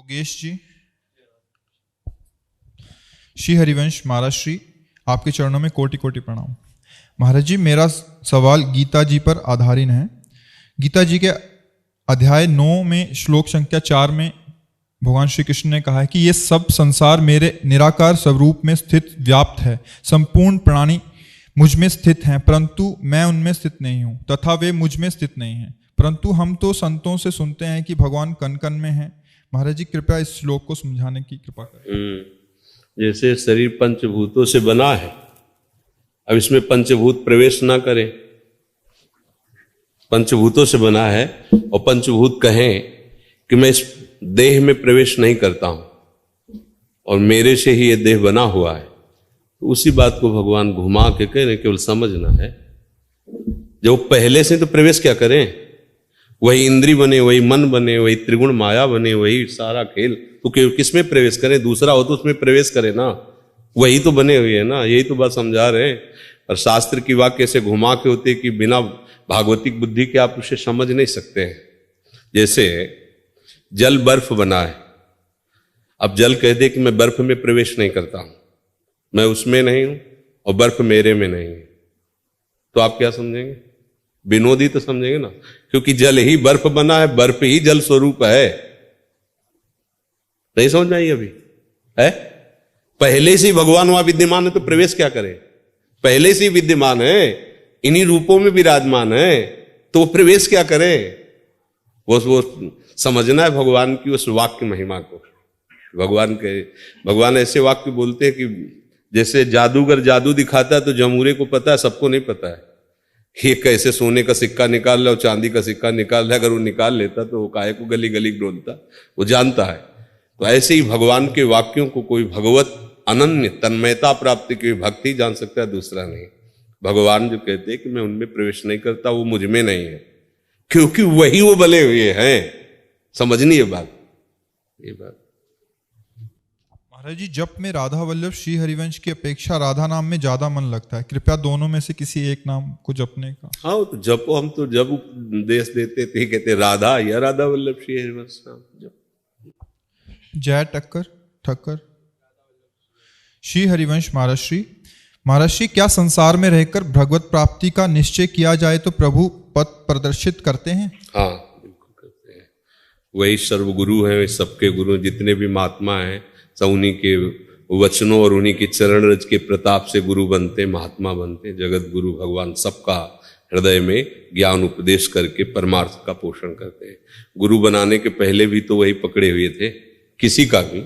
योगेश जी, श्री हरिवंश महाराज श्री, आपके चरणों में कोटि कोटि प्रणाम। महाराज जी, मेरा सवाल गीता जी पर आधारित है। गीता जी के अध्याय 9 में श्लोक संख्या 4 में भगवान श्री कृष्ण ने कहा है कि ये सब संसार मेरे निराकार स्वरूप में स्थित व्याप्त है, संपूर्ण प्राणी मुझ में स्थित हैं, परंतु मैं उनमें स्थित नहीं हूं तथा वे मुझ में स्थित नहीं हैं। परंतु हम तो संतों से सुनते हैं कि भगवान कण कण में हैं। महाराज जी, कृपया इस श्लोक को समझाने की कृपा करें। जैसे शरीर पंचभूतों से बना है, अब इसमें पंचभूत प्रवेश ना करें। पंचभूतों से बना है और पंचभूत कहें कि मैं इस देह में प्रवेश नहीं करता हूं और मेरे से ही ये देह बना हुआ है, तो उसी बात को भगवान घुमा के कह रहे, केवल समझना है। जब पहले से तो प्रवेश क्या करें, वही इंद्री बने, वही मन बने, वही त्रिगुण माया बने, वही सारा खेल, तो किसमें प्रवेश करें? दूसरा हो तो उसमें प्रवेश करें ना, वही तो बने हुए है ना। यही तो बात समझा रहे हैं। और शास्त्र की वाक्य से घुमा के होते कि बिना भागवतिक बुद्धि के आप उसे समझ नहीं सकते हैं। जैसे जल बर्फ बना है, अब जल कह दे कि मैं बर्फ में प्रवेश नहीं करता हूं, मैं उसमें नहीं हूं और बर्फ मेरे में नहीं है, तो आप क्या समझेंगे? विनोदी तो समझेंगे ना, क्योंकि जल ही बर्फ बना है, बर्फ ही जल स्वरूप है। नहीं समझ में आई अभी है? पहले से ही भगवान वहां विद्यमान है तो प्रवेश क्या करे? पहले से ही विद्यमान है, इन्हीं रूपों में विराजमान है, तो प्रवेश क्या करे? वो समझना है भगवान की उस वाक्य महिमा को। भगवान ऐसे वाक्य बोलते हैं कि जैसे जादूगर जादू दिखाता है तो जमूरे को पता है, सबको नहीं पता है। ये कैसे सोने का सिक्का निकाल रहा है और चांदी का सिक्का निकाल रहा है, अगर वो निकाल लेता तो वो काहे को गली गली डोलता, वो जानता है। तो ऐसे ही भगवान के वाक्यों को कोई भगवत अनन्य तन्मयता प्राप्ति की भक्ति जान सकता है, दूसरा नहीं। भगवान जो कहते हैं कि मैं उनमें प्रवेश नहीं करता, वो मुझ में नहीं है, क्योंकि वही वो बले हुए हैं। समझनी है बात, ये बात। महाराज जी, जप में राधा वल्लभ श्री हरिवंश की अपेक्षा राधा नाम में ज्यादा मन लगता है, कृपया दोनों में से किसी एक नाम को जपने का। हाँ, तो जपो, हम तो जब उपदेश देते थे कहते राधा या राधा वल्लभ श्री हरिवंश नाम जप। जय ठक्कर श्री हरिवंश महाराज श्री, क्या संसार में रहकर भगवत प्राप्ति का निश्चय किया जाए तो प्रभु पथ प्रदर्शित करते हैं? हाँ, बिल्कुल करते हैं। वही सर्वगुरु हैं, सबके गुरु जितने भी महात्मा हैं, सब उन्हीं के वचनों और उन्हीं के चरण रज के प्रताप से गुरु बनते, महात्मा बनते। जगत गुरु भगवान सबका हृदय में ज्ञान उपदेश करके परमार्थ का पोषण करते हैं। गुरु बनाने के पहले भी तो वही पकड़े हुए थे, किसी का भी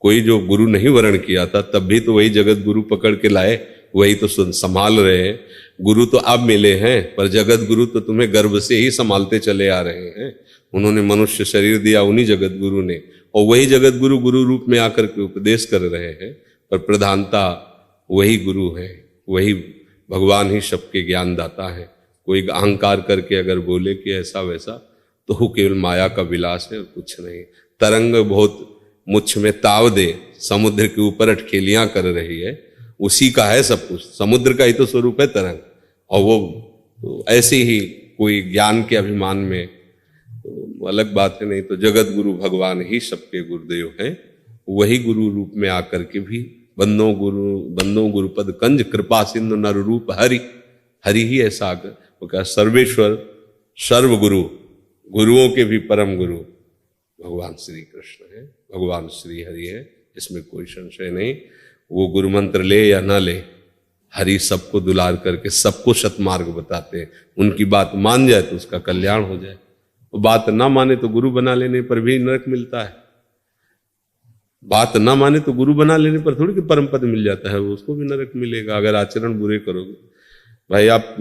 कोई जो गुरु नहीं वर्ण किया था तब भी तो वही जगत गुरु पकड़ के लाए, वही तो संभाल रहे हैं। गुरु तो अब मिले हैं, पर जगत गुरु तो तुम्हें गर्भ से ही संभालते चले आ रहे हैं। उन्होंने मनुष्य शरीर दिया उन्हीं जगत गुरु ने, और वही जगत गुरु गुरु रूप में आकर के उपदेश कर रहे हैं। पर प्रधानता वही गुरु है, वही भगवान ही सबके ज्ञान दाता है। कोई अहंकार करके अगर बोले कि ऐसा वैसा, तो वो केवल माया का विलास है और कुछ नहीं। तरंग बहुत मुझ में ताव दे, समुद्र के ऊपर अटखेलियां कर रही है, उसी का है सब कुछ। समुद्र का ही तो स्वरूप है तरंग, और वो तो ऐसे ही कोई ज्ञान के अभिमान में, तो अलग बात है। नहीं तो जगत गुरु भगवान ही सबके गुरुदेव हैं। वही गुरु रूप में आकर के भी बंदों गुरुपद कंज कृपा सिंधु नर रूप हरि, हरि ही ऐसा आकर वो क्या सर्वेश्वर सर्वगुरु, गुरुओं के भी परम गुरु भगवान श्री कृष्ण है, भगवान श्री हरि है, इसमें कोई संशय नहीं। वो गुरु मंत्र ले या ना ले, हरि सबको दुलार करके सबको सतमार्ग बताते हैं। उनकी बात मान जाए तो उसका कल्याण हो जाए, और बात ना माने तो गुरु बना लेने पर भी नरक मिलता है। बात ना माने तो गुरु बना लेने पर थोड़ी कि परम पद मिल जाता है, उसको भी नरक मिलेगा अगर आचरण बुरे करोगे। भाई, आप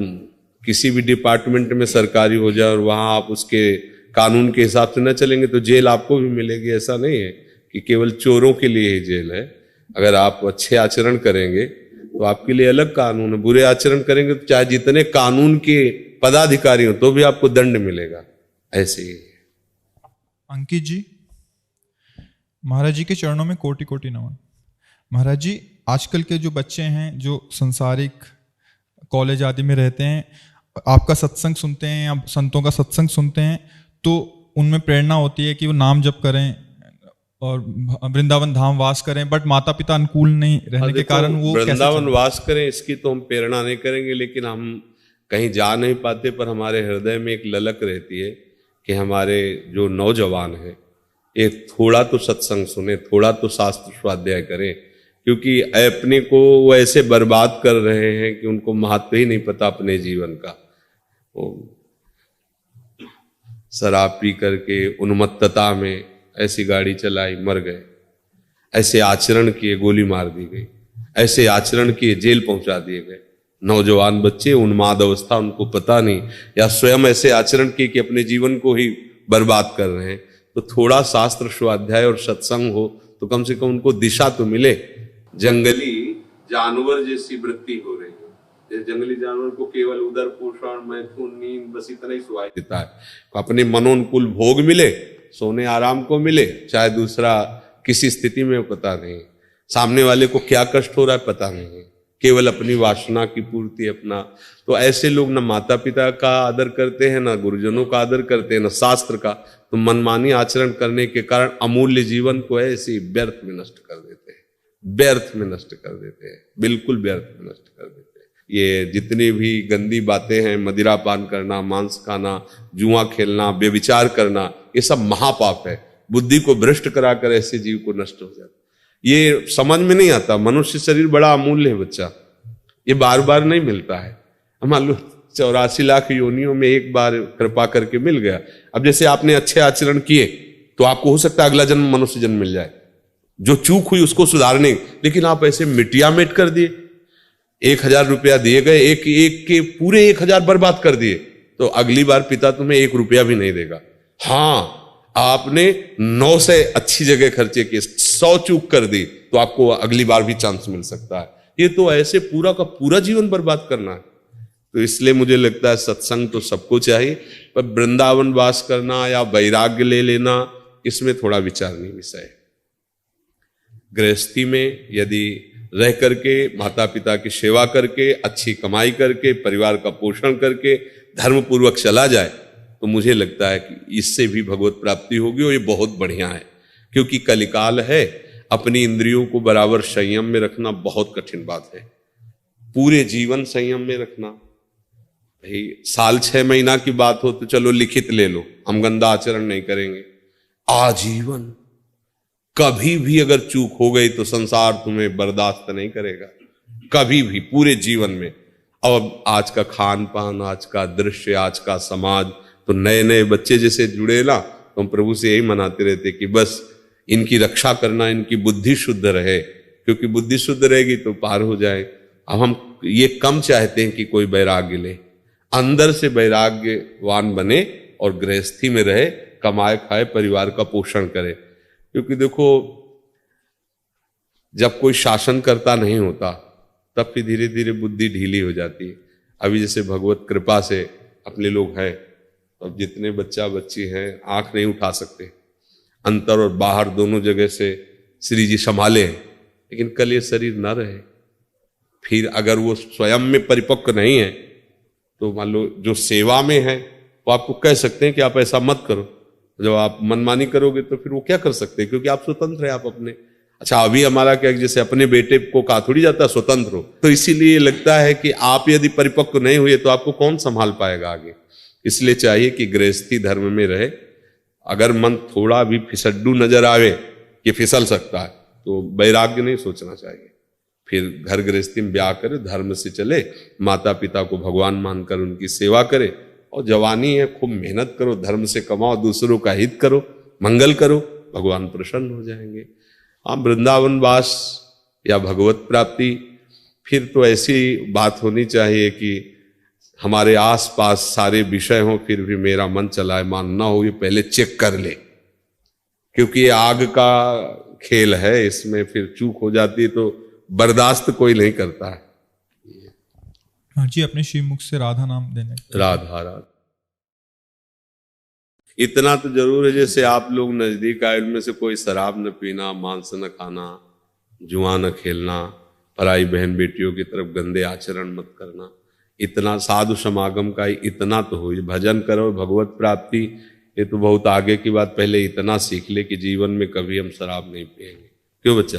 किसी भी डिपार्टमेंट में सरकारी हो जाए और वहां आप उसके कानून के हिसाब से न चलेंगे तो जेल आपको भी मिलेगी। ऐसा नहीं है कि केवल चोरों के लिए ही जेल है। अगर आप अच्छे आचरण करेंगे तो आपके लिए अलग कानून है, बुरे आचरण करेंगे तो चाहे जितने कानून के पदाधिकारी हो तो भी आपको दंड मिलेगा। ऐसे ही अंकित जी, महाराज जी के चरणों में कोटि कोटि नमन। महाराज जी, आजकल के जो बच्चे हैं जो संसारिक कॉलेज आदि में रहते हैं, आपका सत्संग सुनते हैं या संतों का सत्संग सुनते हैं, तो उनमें प्रेरणा होती है कि वो नाम जप करें, और वृंदावन धाम वास करें, बट माता पिता अनुकूल नहीं रहने के कारण वो कैसे वृंदावन चलें? वास करें इसकी तो हम प्रेरणा नहीं करेंगे, लेकिन हम कहीं जा नहीं पाते, पर हमारे हृदय में एक ललक रहती है कि हमारे जो नौजवान हैं ये थोड़ा तो सत्संग सुने, थोड़ा तो शास्त्र स्वाध्याय करें, क्योंकि अपने को वो ऐसे बर्बाद कर रहे हैं कि उनको महत्व ही नहीं पता अपने जीवन का। वो शराब पी करके उन्मत्तता में ऐसी गाड़ी चलाई, मर गए। ऐसे आचरण किए, गोली मार दी गई। ऐसे आचरण किए, जेल पहुंचा दिए गए। नौजवान बच्चे उन्माद अवस्था, उनको पता नहीं, या स्वयं ऐसे आचरण किए कि अपने जीवन को ही बर्बाद कर रहे हैं। तो थोड़ा शास्त्र स्वाध्याय और सत्संग हो तो कम से कम उनको दिशा तो मिले। जंगली जानवर जैसी वृत्ति हो रही है। जंगली जानवर को केवल उदर पोषण, मैथुन, नींद, बस इतना ही सुहाई देता है। अपने मनोनुकूल भोग मिले, सोने आराम को मिले, चाहे दूसरा किसी स्थिति में पता नहीं, सामने वाले को क्या कष्ट हो रहा है पता नहीं, केवल अपनी वासना की पूर्ति अपना। तो ऐसे लोग न माता पिता का आदर करते हैं, न गुरुजनों का आदर करते हैं, न शास्त्र का। तो मनमानी आचरण करने के कारण अमूल्य जीवन को ऐसे व्यर्थ में नष्ट कर देते हैं, व्यर्थ में नष्ट कर देते हैं, बिल्कुल व्यर्थ में नष्ट कर देते हैं। ये जितनी भी गंदी बातें हैं, मदिरा पान करना, मांस खाना, जुआ खेलना, व्यभिचार करना, ये सब महापाप है। बुद्धि को भ्रष्ट कराकर ऐसे जीव को नष्ट हो जाता। ये समझ में नहीं आता। मनुष्य शरीर बड़ा अमूल्य है बच्चा, ये बार बार नहीं मिलता है। मान लो 84 लाख योनियों में एक बार कृपा करके मिल गया। अब जैसे आपने अच्छे आचरण किए तो आपको हो सकता है अगला जन्म मनुष्य जन्म मिल जाए, जो चूक हुई उसको सुधारने। लेकिन आप ऐसे मिटिया मेट कर दिए, 1000 रुपया दिए गए, एक के पूरे 1000 बर्बाद कर दिए, तो अगली बार पिता तुम्हें 1 रुपया भी नहीं देगा। हाँ, आपने 9 से अच्छी जगह खर्चे किए, 100 चूक कर दी, तो आपको अगली बार भी चांस मिल सकता है। ये तो ऐसे पूरा का पूरा जीवन बर्बाद करना है। तो इसलिए मुझे लगता है सत्संग तो सबको चाहिए, पर वृंदावन वास करना या वैराग्य ले लेना, इसमें थोड़ा विचारणीय विषय है। गृहस्थी में यदि रह करके, माता पिता की सेवा करके, अच्छी कमाई करके, परिवार का पोषण करके धर्म पूर्वक चला जाए, तो मुझे लगता है कि इससे भी भगवत प्राप्ति होगी, और ये बहुत बढ़िया है। क्योंकि कलिकाल है, अपनी इंद्रियों को बराबर संयम में रखना बहुत कठिन बात है। पूरे जीवन संयम में रखना, भाई साल 6 महीना की बात हो तो चलो लिखित ले लो, हम गंदा आचरण नहीं करेंगे। आजीवन कभी भी अगर चूक हो गई तो संसार तुम्हें बर्दाश्त नहीं करेगा, कभी भी, पूरे जीवन में। अब आज का खान पान, आज का दृश्य, आज का समाज, तो नए नए बच्चे जैसे जुड़े ना, तो हम प्रभु से यही मनाते रहते कि बस इनकी रक्षा करना, इनकी बुद्धि शुद्ध रहे, क्योंकि बुद्धि शुद्ध रहेगी तो पार हो जाए। अब हम ये कम चाहते हैं कि कोई वैराग्य ले, अंदर से वैराग्यवान बने और गृहस्थी में रहे, कमाए खाए, परिवार का पोषण करे। क्योंकि देखो, जब कोई शासन करता नहीं होता तब फिर धीरे धीरे बुद्धि ढीली हो जाती है। अभी जैसे भगवत कृपा से अपने लोग हैं, अब जितने बच्चा बच्ची हैं आंख नहीं उठा सकते, अंतर और बाहर दोनों जगह से श्री जी संभाले हैं। लेकिन कल ये शरीर न रहे, फिर अगर वो स्वयं में परिपक्व नहीं है तो मान लो जो सेवा में है वो आपको कह सकते हैं कि आप ऐसा मत करो। जब आप मनमानी करोगे तो फिर वो क्या कर सकते हैं, क्योंकि आप स्वतंत्र हैं, आप अपने। अच्छा, अभी हमारा क्या, जैसे अपने बेटे को कहा थोड़ी जाता है स्वतंत्र हो, तो इसीलिए लगता है कि आप यदि परिपक्व नहीं हुए तो आपको कौन संभाल पाएगा आगे। इसलिए चाहिए कि गृहस्थी धर्म में रहे। अगर मन थोड़ा भी फिसड्डू नजर आवे कि फिसल सकता है तो वैराग्य नहीं सोचना चाहिए। फिर घर गृहस्थी में ब्याह करे, धर्म से चले, माता पिता को भगवान मानकर उनकी सेवा करे, और जवानी है खूब मेहनत करो, धर्म से कमाओ, दूसरों का हित करो, मंगल करो, भगवान प्रसन्न हो जाएंगे। आप वृंदावन वास या भगवत प्राप्ति, फिर तो ऐसी बात होनी चाहिए कि हमारे आसपास सारे विषय हों, फिर भी मेरा मन चलायमान ना हो, ये पहले चेक कर ले, क्योंकि ये आग का खेल है, इसमें फिर चूक हो जाती है तो बर्दाश्त कोई नहीं करता है। हाँ जी, अपने श्री मुख से राधा नाम देने। राधा राधा इतना तो जरूर है, जैसे आप लोग नजदीक आए, उनमें से कोई शराब न पीना, मांस न खाना, जुआ न खेलना, पराई बहन बेटियों की तरफ गंदे आचरण मत करना। इतना साधु समागम का इतना तो हो, भजन करो, भगवत प्राप्ति, ये तो बहुत आगे की बात, पहले इतना सीख ले कि जीवन में कभी हम शराब नहीं पिएंगे। क्यों बच्चा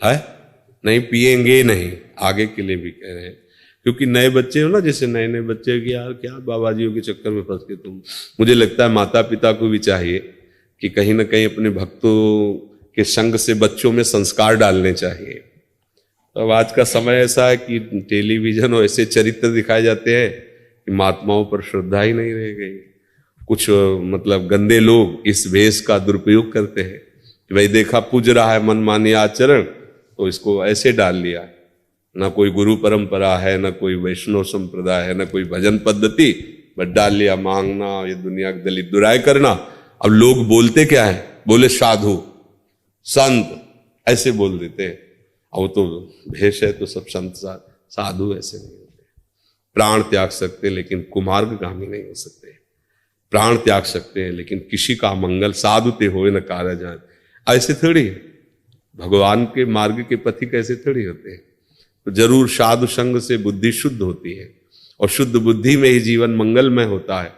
है? नहीं पिएंगे नहीं, आगे के लिए भी कह रहे हैं। क्योंकि नए बच्चे हो ना, जैसे नए नए बच्चे कि यार क्या बाबाजियों के चक्कर में फंस के तुम, मुझे लगता है माता पिता को भी चाहिए कि कहीं ना कहीं अपने भक्तों के संग से बच्चों में संस्कार डालने चाहिए। तो अब आज का समय ऐसा है कि टेलीविजन और ऐसे चरित्र दिखाए जाते हैं कि महात्माओं पर श्रद्धा ही नहीं रह गई। कुछ मतलब गंदे लोग इस भेष का दुरुपयोग करते हैं कि भाई देखा पूज रहा है मनमानी आचरण, तो इसको ऐसे डाल लिया। ना कोई गुरु परंपरा है, ना कोई वैष्णव संप्रदाय है, ना कोई भजन पद्धति, बस डाल लिया मांगना, ये दुनिया की दलित दुराय करना। अब लोग बोलते क्या है? बोले साधु संत, ऐसे बोल देते हैं। अब तो भेष है तो सब संत साधु ऐसे नहीं होते। प्राण त्याग सकते लेकिन कुमार्गगामी नहीं हो सकते। प्राण त्याग सकते हैं लेकिन किसी का मंगल साधु ते होए न कार्य जान, ऐसे थोड़ी है। भगवान के मार्ग के पथी कैसे थोड़ी होते हैं। तो जरूर साधु संग से बुद्धि शुद्ध होती है और शुद्ध बुद्धि में ही जीवन मंगलमय होता है।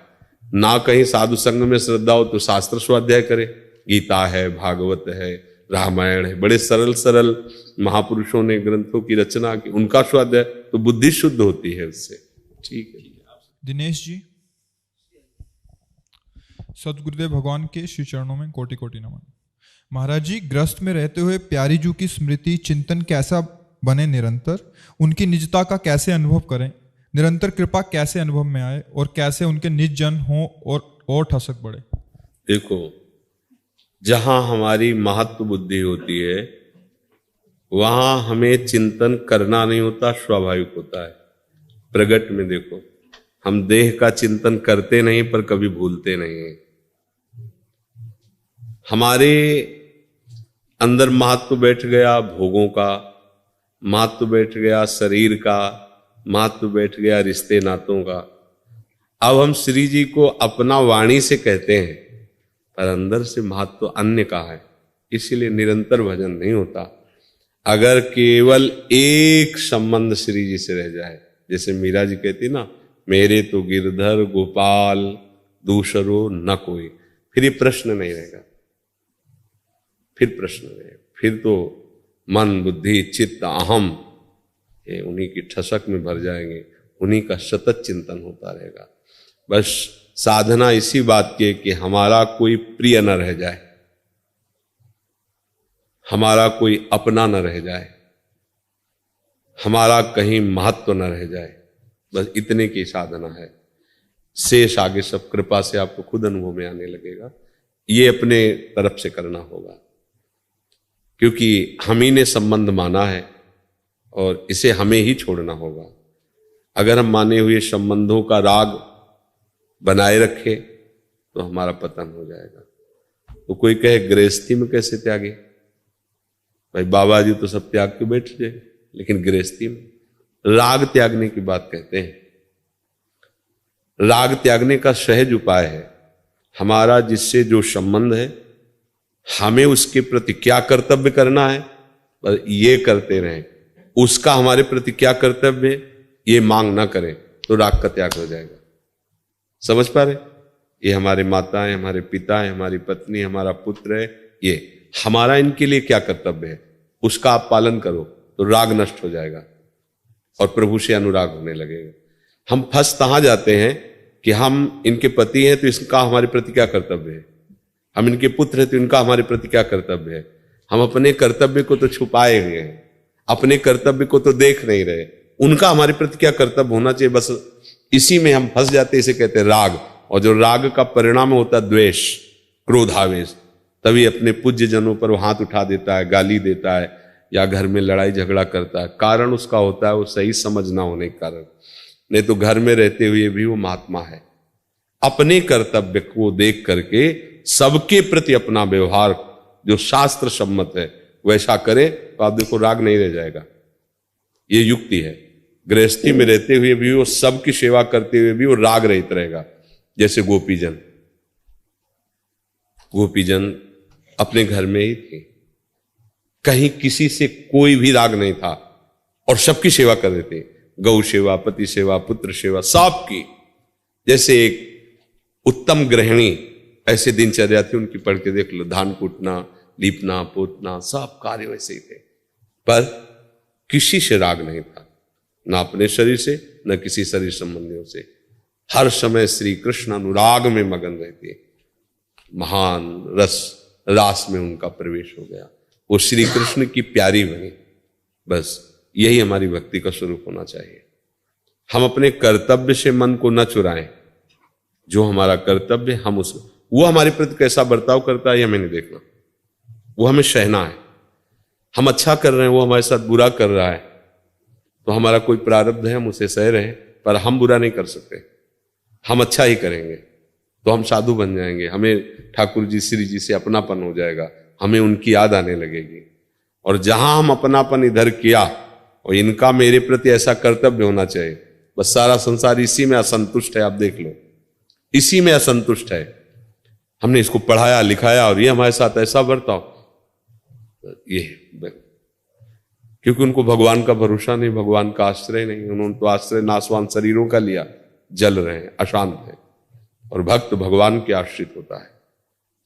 ना कहीं साधु संग में श्रद्धा हो तो शास्त्र स्वाध्याय करे, गीता है, भागवत है, रामायण है, बड़े सरल सरल महापुरुषों ने ग्रंथों की रचना की, उनका स्वाध्याय, तो बुद्धि शुद्ध होती है उससे। ठीक है दिनेश जी, सदगुरुदेव भगवान के श्री चरणों में कोटि कोटि नमन। महाराज जी, ग्रस्त में रहते हुए प्यारी जू की स्मृति चिंतन कैसा बने निरंतर, उनकी निजता का कैसे अनुभव करें, निरंतर कृपा कैसे अनुभव में आए और कैसे उनके निज जन हो और ठसक बढ़े। देखो, जहां हमारी महत्व बुद्धि होती है वहां हमें चिंतन करना नहीं होता, स्वाभाविक होता है। प्रगट में देखो, हम देह का चिंतन करते नहीं पर कभी भूलते नहीं है। हमारे अंदर महत्व बैठ गया भोगों का, महत्व बैठ गया शरीर का, महत्व बैठ गया रिश्ते नातों का। अब हम श्री जी को अपना वाणी से कहते हैं पर अंदर से महत्व अन्य का है, इसीलिए निरंतर भजन नहीं होता। अगर केवल एक संबंध श्री जी से रह जाए, जैसे मीरा जी कहती ना, मेरे तो गिरधर गोपाल दूसरो न कोई, फिर ये प्रश्न नहीं रहेगा, फिर प्रश्न रहेगा, फिर तो मन बुद्धि चित्त अहम ये उन्हीं की ठसक में भर जाएंगे, उन्हीं का सतत चिंतन होता रहेगा। बस साधना इसी बात की है कि हमारा कोई प्रिय न रह जाए, हमारा कोई अपना न रह जाए, हमारा कहीं महत्व न रह जाए, बस इतने की साधना है। शेष आगे सब कृपा से आपको खुद अनुभव में आने लगेगा। ये अपने तरफ से करना होगा, क्योंकि हम ही ने संबंध माना है और इसे हमें ही छोड़ना होगा। अगर हम माने हुए संबंधों का राग बनाए रखे तो हमारा पतन हो जाएगा। तो कोई कहे गृहस्थी में कैसे त्यागे? भाई बाबा जी तो सब त्याग के बैठ जाए, लेकिन गृहस्थी में राग त्यागने की बात कहते हैं। राग त्यागने का सहज उपाय है, हमारा जिससे जो संबंध है हमें उसके प्रति क्या कर्तव्य करना है, पर ये करते रहें। उसका हमारे प्रति क्या कर्तव्य है ये मांग ना करें तो राग का त्याग हो जाएगा। समझ पा रहे? ये हमारे माता है, हमारे पिता है, हमारी पत्नी, हमारा पुत्र है, ये हमारा इनके लिए क्या कर्तव्य है उसका आप पालन करो तो राग नष्ट हो जाएगा और प्रभु से अनुराग होने लगेगा। हम फंस कहां जाते हैं कि हम इनके पति हैं तो इसका हमारे प्रति क्या कर्तव्य है, हम इनके पुत्र हैं तो इनका हमारे प्रति क्या कर्तव्य है। हम अपने कर्तव्य को तो छुपाए हुए हैं, अपने कर्तव्य को तो देख नहीं रहे, उनका हमारे प्रति क्या कर्तव्य होना चाहिए, बस इसी में हम फंस जाते हैं। इसे कहते हैं राग, और जो राग का परिणाम होता है द्वेष, क्रोधावेश, तभी अपने पूज्य जनों पर वो हाथ उठा देता है, गाली देता है या घर में लड़ाई झगड़ा करता है। कारण उसका होता है वो सही समझ ना होने के कारण, नहीं तो घर में रहते हुए भी वो महात्मा है। अपने कर्तव्य को देख करके सबके प्रति अपना व्यवहार जो शास्त्र सम्मत है वैसा करे तो आप देखो राग नहीं रह जाएगा। ये युक्ति है। गृहस्थी में रहते हुए भी वो सबकी सेवा करते हुए भी वो राग रहित रहेगा। जैसे गोपीजन अपने घर में ही थे, कहीं किसी से कोई भी राग नहीं था और सबकी सेवा कर रहे थे, गौ सेवा, पति सेवा, पुत्र सेवा, सबकी। जैसे एक उत्तम गृहिणी ऐसे दिनचर्या थी उनकी, पढ़ के देख लो, धान कूटना, लीपना, पोतना, सब कार्य वैसे ही थे, पर किसी से राग नहीं था, ना अपने शरीर से न किसी शरीर संबंधियों से। हर समय श्री कृष्ण अनुराग में मगन रहती, महान रास में उनका प्रवेश हो गया, वो श्री कृष्ण की प्यारी बनी। बस यही हमारी भक्ति का स्वरूप होना चाहिए। हम अपने कर्तव्य से मन को न चुराएं, जो हमारा कर्तव्य हम उस, वो हमारे प्रति कैसा बर्ताव करता है ये हमें नहीं देखना, वो हमें सहना है। हम अच्छा कर रहे हैं, वो हमारे साथ बुरा कर रहा है, तो हमारा कोई प्रारब्ध है, हम उसे सह रहे हैं, पर हम बुरा नहीं कर सकते। हम अच्छा ही करेंगे तो हम साधु बन जाएंगे, हमें ठाकुर जी श्री जी से अपनापन हो जाएगा, हमें उनकी याद आने लगेगी। और जहां हम अपनापन इधर किया और इनका मेरे प्रति ऐसा कर्तव्य होना चाहिए, बस सारा संसार इसी में असंतुष्ट है। आप देख लो, इसी में असंतुष्ट है। हमने इसको पढ़ाया लिखाया और ये हमारे साथ ऐसा बर्ताव, ये क्योंकि उनको भगवान का भरोसा नहीं, भगवान का आश्रय नहीं, उन्होंने तो आश्रय नाशवान शरीरों का लिया, जल रहे हैं, अशांत हैं। और भक्त भगवान के आश्रित होता है,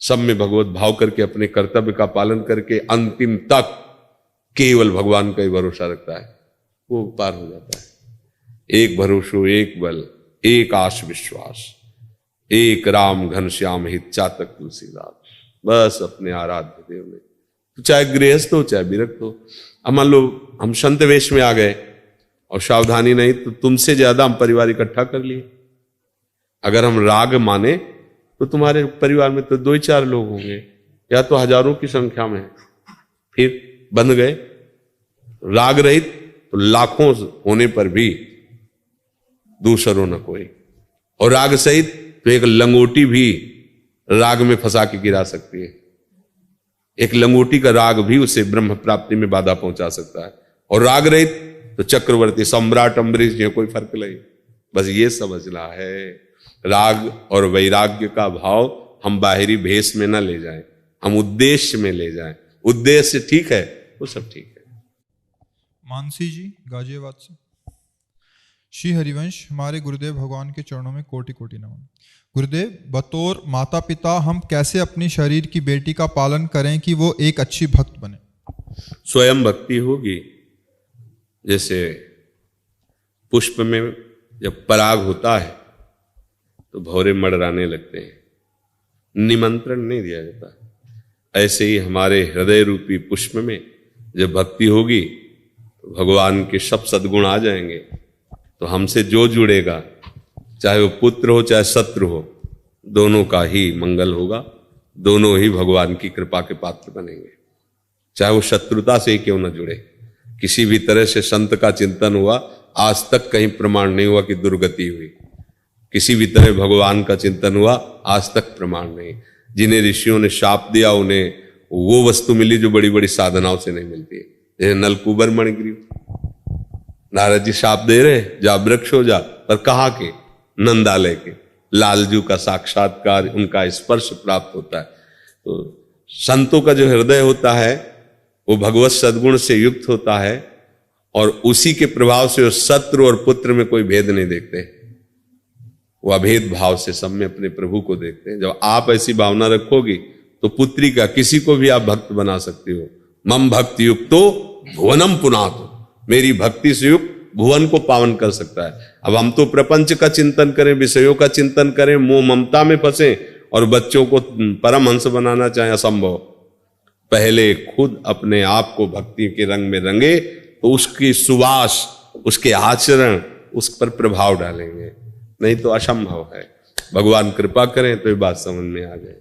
सब में भगवत भाव करके अपने कर्तव्य का पालन करके अंतिम तक केवल भगवान का ही भरोसा रखता है, वो पार हो जाता है। एक भरोसो एक बल एक आश विश्वास, एक राम घनश्याम हित चातक तुलसीदास। बस अपने आराध्य देव में, तो चाहे गृहस्थ हो चाहे विरक्त हो। अब मान लो हम संत वेश में आ गए और सावधानी नहीं, तो तुमसे ज्यादा हम परिवार इकट्ठा कर लिए। अगर हम राग माने तो तुम्हारे परिवार में तो 2-4 लोग होंगे, या तो हजारों की संख्या में, फिर बंध गए। राग रहित तो लाखों होने पर भी दूसरों न कोई, और राग सहित तो एक लंगोटी भी राग में फंसा के गिरा सकती है। एक लंगोटी का राग भी उसे ब्रह्म प्राप्ति में बाधा पहुंचा सकता है। और राग रहित तो चक्रवर्ती सम्राट अम्बरीश जी, कोई फर्क नहीं। बस ये समझना है, राग और वैराग्य का भाव हम बाहरी भेष में न ले जाएं, हम उद्देश्य में ले जाएं। उद्देश्य ठीक है, वो सब ठीक है। मानसी जी गाजियाबाद से। श्री हरिवंश, हमारे गुरुदेव भगवान के चरणों में कोटि कोटि नमन। गुरुदेव, बतौर माता पिता हम कैसे अपनी शरीर की बेटी का पालन करें कि वो एक अच्छी भक्त बने? स्वयं भक्ति होगी। जैसे पुष्प में जब पराग होता है तो भौरे मडराने लगते हैं, निमंत्रण नहीं दिया जाता। ऐसे ही हमारे हृदय रूपी पुष्प में जब भक्ति होगी तो भगवान के सब सद्गुण आ जाएंगे। तो हमसे जो जुड़ेगा, चाहे वो पुत्र हो चाहे शत्रु हो, दोनों का ही मंगल होगा, दोनों ही भगवान की कृपा के पात्र बनेंगे। चाहे वो शत्रुता से ही क्यों न जुड़े। किसी भी तरह से संत का चिंतन हुआ, आज तक कहीं प्रमाण नहीं हुआ कि दुर्गति हुई। किसी भी तरह भगवान का चिंतन हुआ, आज तक प्रमाण नहीं। जिन्हें ऋषियों ने शाप दिया उन्हें वो वस्तु मिली जो बड़ी बड़ी साधनाओं से नहीं मिलती है। जैसे नलकूबर मणिग्रीव, नारद जी शाप दे रहे, जा वृक्ष हो जा, पर कहाँ के? नंदालय के। लालजू का साक्षात्कार, उनका स्पर्श प्राप्त होता है। तो संतों का जो हृदय होता है वो भगवत सद्गुण से युक्त होता है, और उसी के प्रभाव से वो शत्रु और पुत्र में कोई भेद नहीं देखते, वो अभेद भाव से सब में अपने प्रभु को देखते हैं। जब आप ऐसी भावना रखोगी तो पुत्री का किसी को भी आप भक्त बना सकती हो। मम भक्ति युक्तो भुवनम पुनातो, मेरी भक्ति से युक्त भुवन को पावन कर सकता है। अब हम तो प्रपंच का चिंतन करें, विषयों का चिंतन करें, मोह ममता में फंसे और बच्चों को परमहंस बनाना चाहे, असंभव। पहले खुद अपने आप को भक्ति के रंग में रंगे तो उसकी सुवास, उसके आचरण उस पर प्रभाव डालेंगे, नहीं तो असंभव है। भगवान कृपा करें तो ये बात समझ में आ जाए।